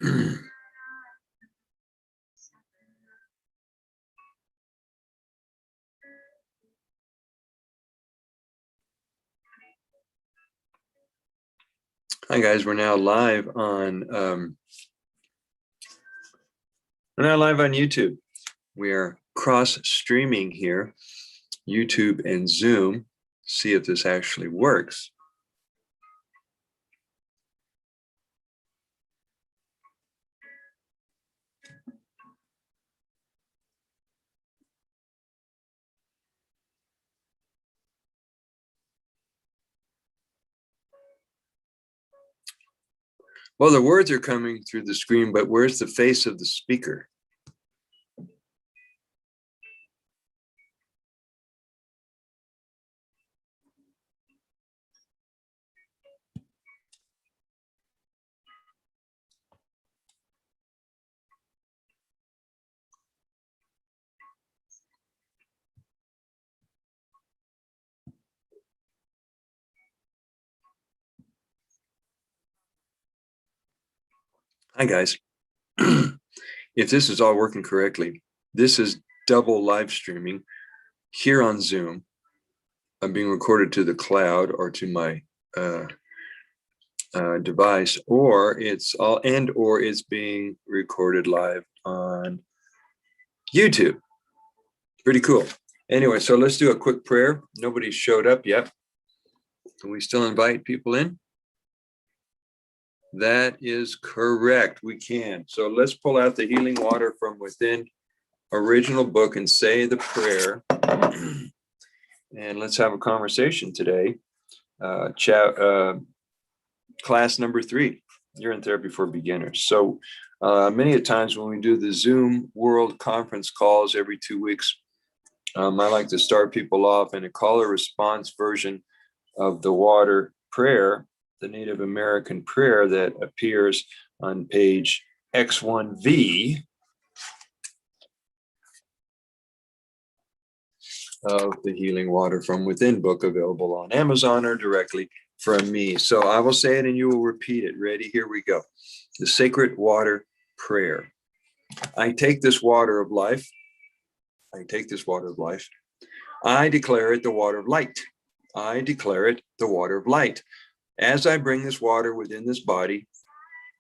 Hi guys, we're now live on YouTube. We are cross streaming here, YouTube and Zoom. See if this actually works. Well, the words are coming through the screen, but where's the face of the speaker? Hi guys. If this is all working correctly, this is double live streaming here on Zoom. I'm being recorded to the cloud or to my device, or it's being recorded live on YouTube. Pretty cool. Anyway, so let's do a quick prayer. Nobody showed up yet. Can we still invite people in? That is correct. We can. So let's pull out the healing water from within original book and say the prayer. And let's have a conversation today. Class number 3, urine therapy for beginners. So many times when we do the Zoom World Conference calls every 2 weeks, I like to start people off in a caller response version of the water prayer, the Native American prayer that appears on page X1V of the Healing Water from Within book, available on Amazon or directly from me. So I will say it and you will repeat it. Ready? Here we go. The sacred water prayer. I take this water of life. I take this water of life. I declare it the water of light. I declare it the water of light. As I bring this water within this body,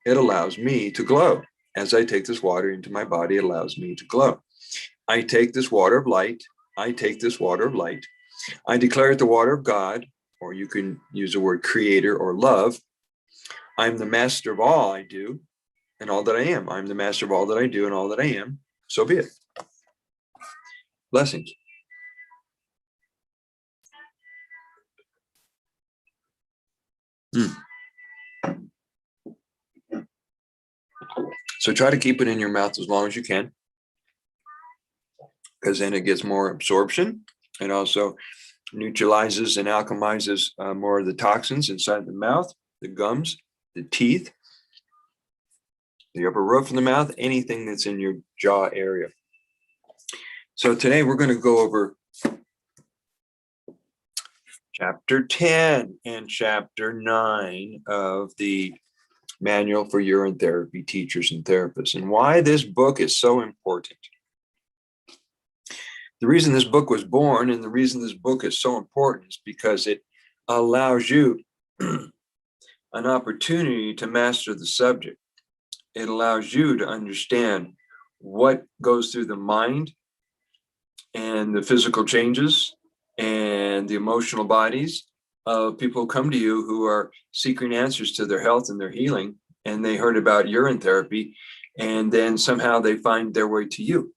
it allows me to glow. As I take this water into my body, it allows me to glow. I take this water of light. I take this water of light. I declare it the water of God, or you can use the word creator or love. I'm the master of all I do and all that I am. I'm the master of all that I do and all that I am. So be it. Blessings. So try to keep it in your mouth as long as you can, because then it gets more absorption. It also neutralizes and alchemizes more of the toxins inside the mouth, the gums, the teeth, the upper roof of the mouth, anything that's in your jaw area. So today we're going to go over chapter 10 and chapter 9 of the Manual for Urine Therapy Teachers and Therapists, and why this book is so important. The reason this book was born and the reason this book is so important is because it allows you an opportunity to master the subject. It allows you to understand what goes through the mind and the physical changes and the emotional bodies of people who come to you who are seeking answers to their health and their healing, and they heard about urine therapy, and then somehow they find their way to you.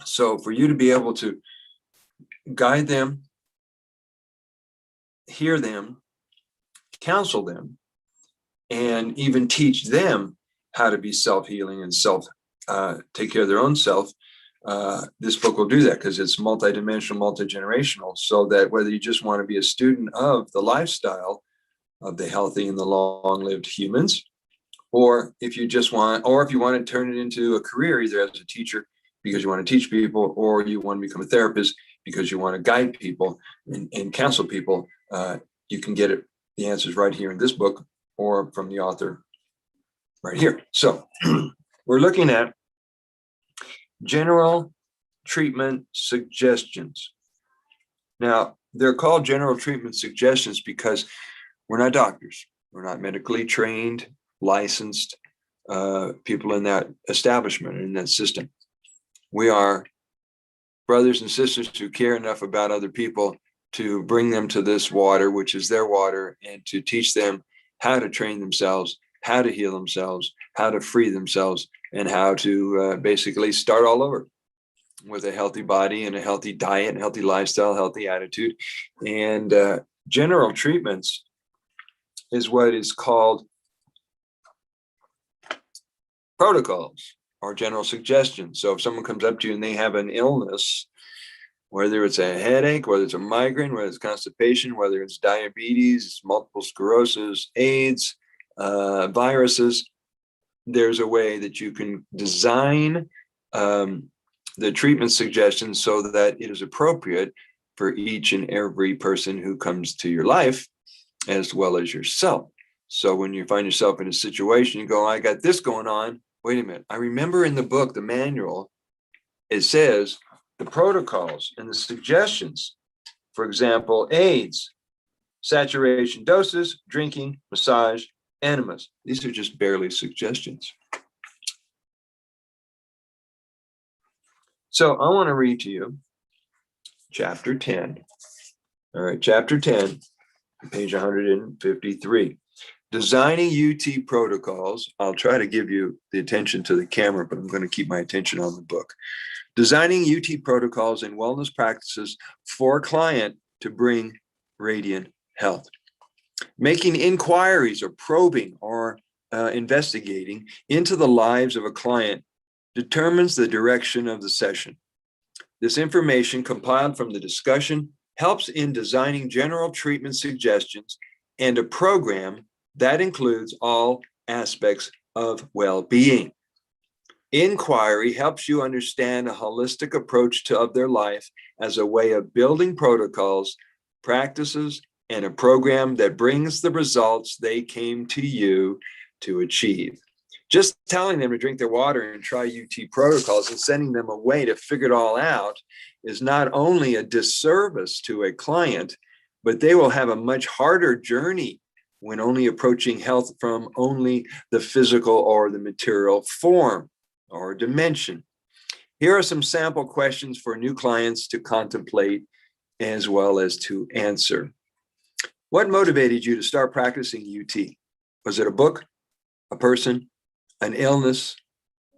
So for you to be able to guide them, hear them, counsel them, and even teach them how to be self-healing and take care of their own self, this book will do that, because it's multidimensional, multi-generational, so that whether you just want to be a student of the lifestyle of the healthy and the long-lived humans, or if you want to turn it into a career, either as a teacher because you want to teach people, or you want to become a therapist because you want to guide people and counsel people, you can get the answers right here in this book or from the author right here. So we're looking at general treatment suggestions. Now, they're called general treatment suggestions because we're not doctors. We're not medically trained, licensed people in that establishment, in that system. We are brothers and sisters who care enough about other people to bring them to this water, which is their water, and to teach them how to train themselves, how to heal themselves, how to free themselves, and how to basically start all over with a healthy body and a healthy diet, and healthy lifestyle, healthy attitude. And general treatments is what is called protocols or general suggestions. So if someone comes up to you and they have an illness, whether it's a headache, whether it's a migraine, whether it's constipation, whether it's diabetes, multiple sclerosis, AIDS, viruses, there's a way that you can design the treatment suggestions so that it is appropriate for each and every person who comes to your life, as well as yourself. So when you find yourself in a situation, you go, I got this going on. Wait a minute. I remember in the book, the manual, it says the protocols and the suggestions. For example, AIDS, saturation doses, drinking, massage, enemas. These are just barely suggestions. So I want to read to you chapter 10. All right, chapter 10, page 153. Designing UT protocols. I'll try to give you the attention to the camera, but I'm going to keep my attention on the book. Designing UT protocols and wellness practices for a client to bring radiant health. Making inquiries or probing or investigating into the lives of a client determines the direction of the session. This information compiled from the discussion helps in designing general treatment suggestions and a program that includes all aspects of well-being. Inquiry helps you understand a holistic approach of their life as a way of building protocols, practices, and a program that brings the results they came to you to achieve. Just telling them to drink their water and try UT protocols and sending them away to figure it all out is not only a disservice to a client, but they will have a much harder journey when only approaching health from only the physical or the material form or dimension. Here are some sample questions for new clients to contemplate as well as to answer. What motivated you to start practicing UT? Was it a book, a person, an illness,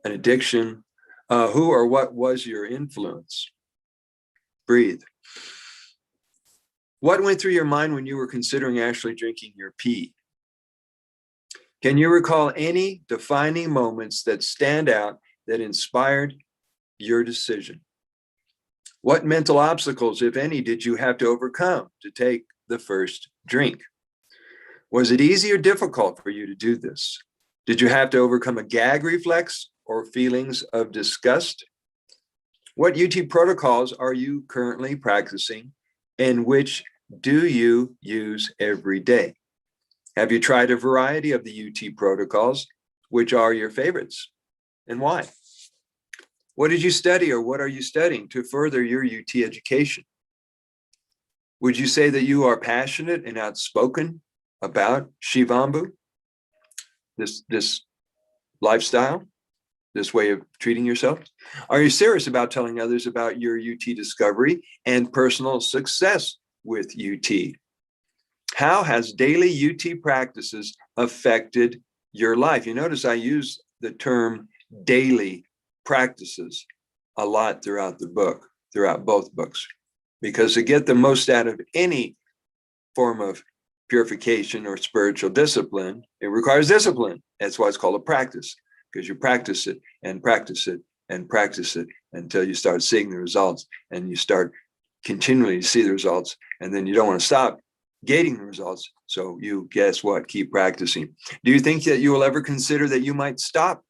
an addiction? Who or what was your influence? Breathe. What went through your mind when you were considering actually drinking your pee? Can you recall any defining moments that stand out that inspired your decision? What mental obstacles, if any, did you have to overcome to take the first drink? Was it easy or difficult for you to do this? Did you have to overcome a gag reflex or feelings of disgust? What UT protocols are you currently practicing, and which do you use every day? Have you tried a variety of the UT protocols? Which are your favorites and why? What did you study or what are you studying to further your UT education? Would you say that you are passionate and outspoken about Shivambu, this lifestyle, this way of treating yourself? Are you serious about telling others about your UT discovery and personal success with UT? How has daily UT practices affected your life? You notice I use the term daily practices a lot throughout the book, throughout both books, because to get the most out of any form of purification or spiritual discipline, it requires discipline. That's why it's called a practice, because you practice it and practice it and practice it until you start seeing the results, and you start continually to see the results, and then you don't want to stop getting the results. So you, guess what, keep practicing. Do you think that you will ever consider that you might stop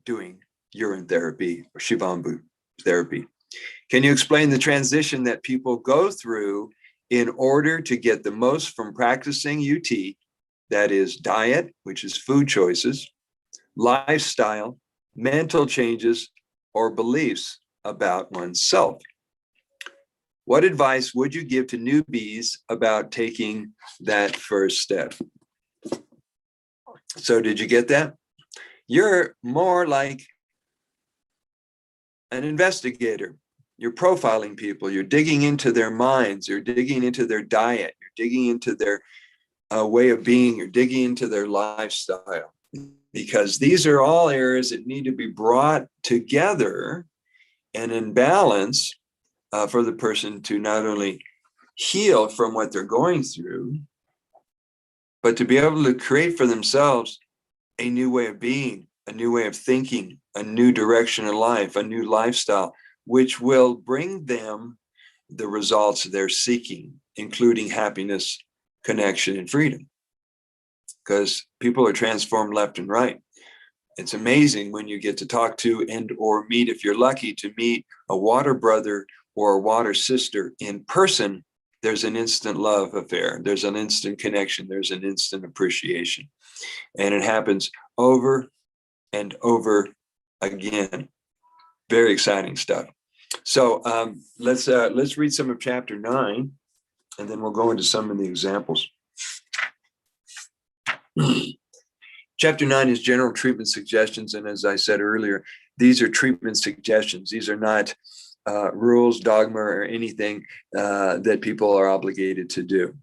doing urine therapy or Shivambu therapy? Can you explain the transition that people go through in order to get the most from practicing UT? That is diet, which is food choices, lifestyle, mental changes, or beliefs about oneself. What advice would you give to newbies about taking that first step? So did you get that? You're more like an investigator. You're profiling people. You're digging into their minds. You're digging into their diet. You're digging into their way of being. You're digging into their lifestyle. Because these are all areas that need to be brought together and in balance for the person to not only heal from what they're going through, but to be able to create for themselves a new way of being, a new way of thinking, a new direction in life, a new lifestyle, which will bring them the results they're seeking, including happiness, connection, and freedom. Because people are transformed left and right. It's amazing when you get to talk to and or meet, if you're lucky to meet a water brother or a water sister in person, there's an instant love affair. There's an instant connection. There's an instant appreciation. And it happens over and over again. Very exciting stuff. So let's read some of chapter 9, and then we'll go into some of the examples. Chapter 9 is general treatment suggestions. And as I said earlier, these are treatment suggestions. These are not rules, dogma, or anything that people are obligated to do.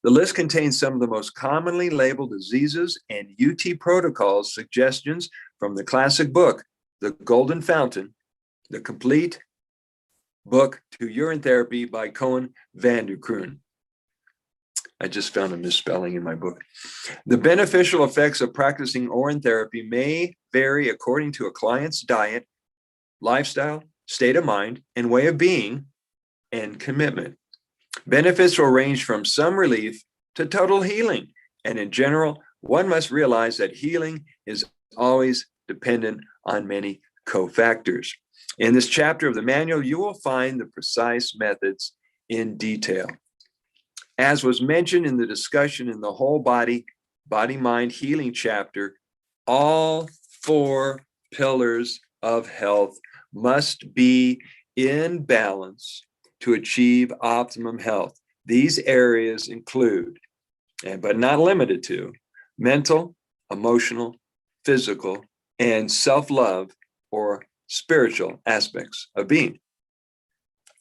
The list contains some of the most commonly labeled diseases and UT protocols suggestions from the classic book, The Golden Fountain, the complete book to urine therapy by Cohen van der Kroon. I just found a misspelling in my book. The beneficial effects of practicing Oren therapy may vary according to a client's diet, lifestyle, state of mind, and way of being, and commitment. Benefits will range from some relief to total healing. And in general, one must realize that healing is always dependent on many cofactors. In this chapter of the manual, you will find the precise methods in detail. As was mentioned in the discussion in the whole body, mind healing chapter, all 4 pillars of health must be in balance to achieve optimum health. These areas include, but not limited to, mental, emotional, physical, and self-love or spiritual aspects of being.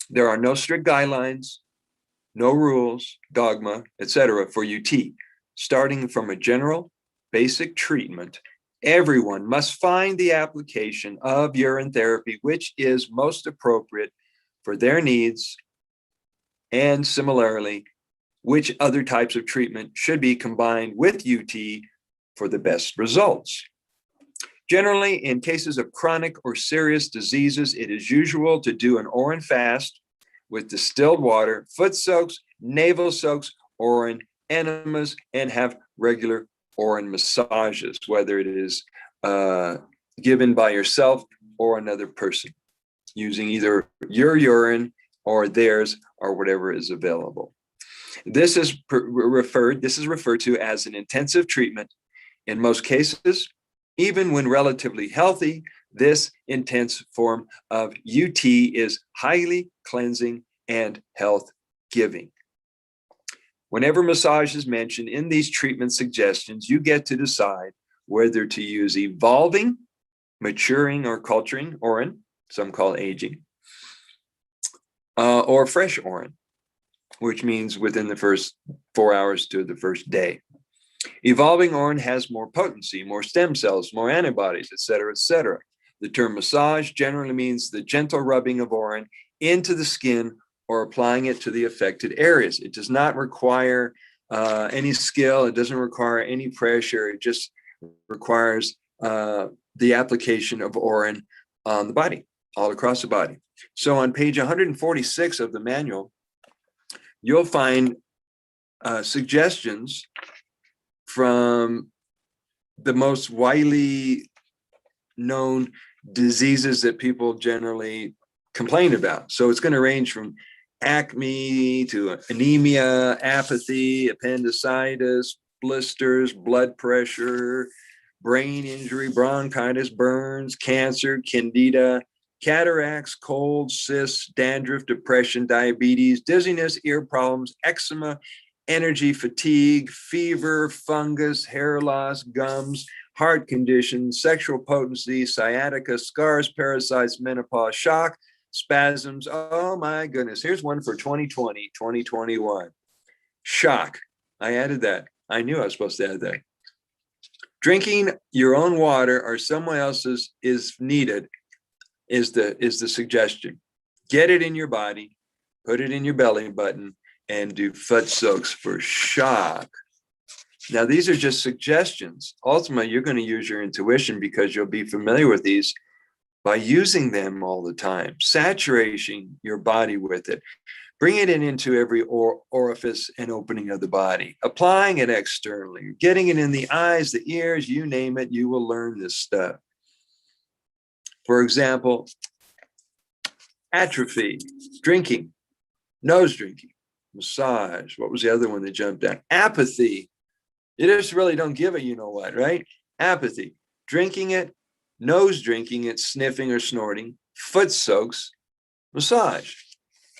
There are no strict guidelines, no rules, dogma, etc. for UT. Starting from a general, basic treatment, everyone must find the application of urine therapy which is most appropriate for their needs, and similarly, which other types of treatment should be combined with UT for the best results. Generally, in cases of chronic or serious diseases, it is usual to do an Oren fast with distilled water, foot soaks, navel soaks, Oren enemas, and have regular Oren massages, whether it is given by yourself or another person, using either your urine or theirs or whatever is available. This is referred to as an intensive treatment. In most cases, even when relatively healthy, this intense form of UT is highly cleansing and health-giving. Whenever massage is mentioned in these treatment suggestions, you get to decide whether to use evolving, maturing, or culturing Oren, some call aging, or fresh Oren, which means within the first 4 hours to the first day. Evolving Oren has more potency, more stem cells, more antibodies, etc., etc. The term massage generally means the gentle rubbing of Oren into the skin or applying it to the affected areas. It does not require any skill. It doesn't require any pressure. It just requires the application of Oren on the body, all across the body. So on page 146 of the manual, you'll find suggestions from the most widely known diseases that people generally complain about. So it's going to range from acne to anemia, apathy, appendicitis, blisters, blood pressure, brain injury, bronchitis, burns, cancer, candida, cataracts, colds, cysts, dandruff, depression, diabetes, dizziness, ear problems, eczema, energy, fatigue, fever, fungus, hair loss, gums, heart conditions, sexual potency, sciatica, scars, parasites, menopause, shock, spasms. Oh my goodness. Here's one for 2020, 2021. Shock. I added that. I knew I was supposed to add that. Drinking your own water or someone else's is needed is the suggestion. Get it in your body, put it in your belly button, and do foot soaks for shock. Now, these are just suggestions. Ultimately, you're going to use your intuition because you'll be familiar with these by using them all the time, saturating your body with it, bringing it into every orifice and opening of the body, applying it externally, getting it in the eyes, the ears, you name it, you will learn this stuff. For example, atrophy, drinking, nose drinking, massage. What was the other one that jumped out? Apathy. You just really don't give a you know what, right? Apathy, drinking it, nose drinking it, sniffing or snorting, foot soaks, massage.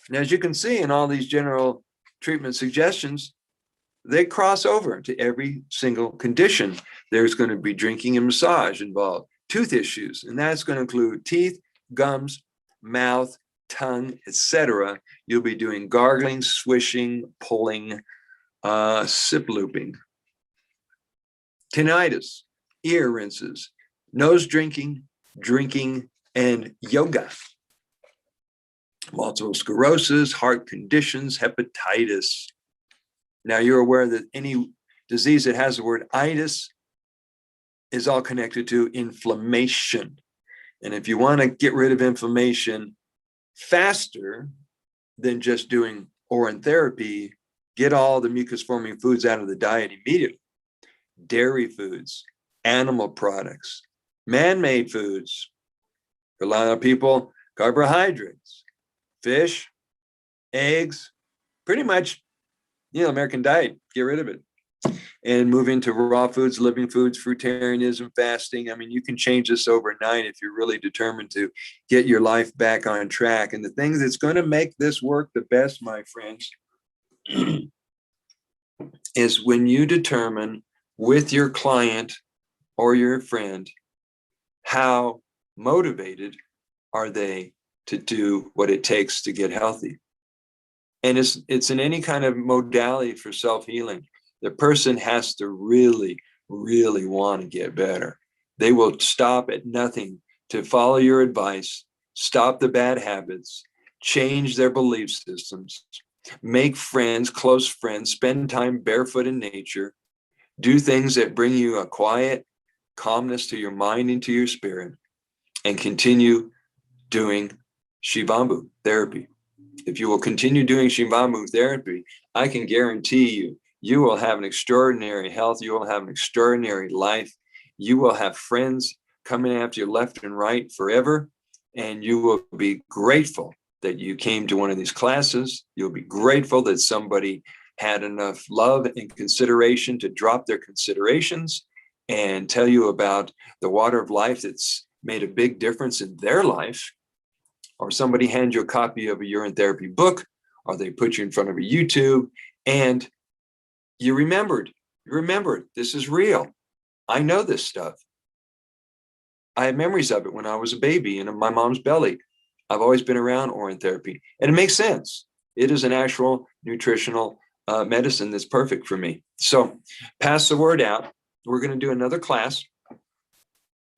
And as you can see in all these general treatment suggestions, they cross over to every single condition. There's going to be drinking and massage involved, tooth issues, and that's going to include teeth, gums, mouth, tongue, etc. You'll be doing gargling, swishing, pulling, sip looping. Tinnitus, ear rinses, nose drinking, drinking, and yoga. Multiple sclerosis, heart conditions, hepatitis. Now you're aware that any disease that has the word itis is all connected to inflammation. And if you want to get rid of inflammation faster than just doing Oren therapy, get all the mucus forming foods out of the diet immediately. Dairy foods, animal products, man-made foods. For a lot of people, carbohydrates, fish, eggs, pretty much, American diet, get rid of it. And move into raw foods, living foods, fruitarianism, fasting. I mean, you can change this overnight if you're really determined to get your life back on track. And the thing that's going to make this work the best, my friends, is when you determine with your client or your friend how motivated are they to do what it takes to get healthy. And it's in any kind of modality for self-healing. The person has to really, really want to get better. They will stop at nothing to follow your advice, stop the bad habits, change their belief systems, make friends, close friends, spend time barefoot in nature, do things that bring you a quiet calmness to your mind and to your spirit, and continue doing Shivambu therapy. If you will continue doing Shivambu therapy, I can guarantee you, you will have an extraordinary health. You will have an extraordinary life. You will have friends coming after you left and right forever. And you will be grateful that you came to one of these classes. You'll be grateful that somebody had enough love and consideration to drop their considerations and tell you about the water of life that's made a big difference in their life. Or somebody hand you a copy of a urine therapy book, or they put you in front of a YouTube, and you remembered this is real. I know this stuff. I have memories of it when I was a baby in my mom's belly. I've always been around Oren therapy, and it makes sense. It is an actual nutritional medicine that's perfect for me. So pass the word out. We're going to do another class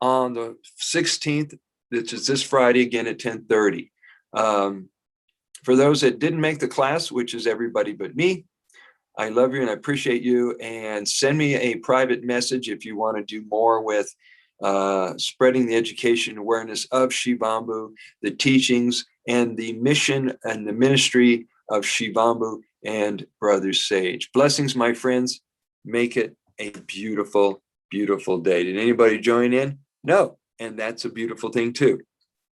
on the 16th, which is this Friday, again at 10:30. For those that didn't make the class, which is everybody but me, I love you and I appreciate you. And send me a private message if you want to do more with spreading the education and awareness of Shivambu, the teachings, and the mission and the ministry of Shivambu and Brother Sage. Blessings, my friends. Make it a beautiful, beautiful day. Did anybody join in? No. And that's a beautiful thing too.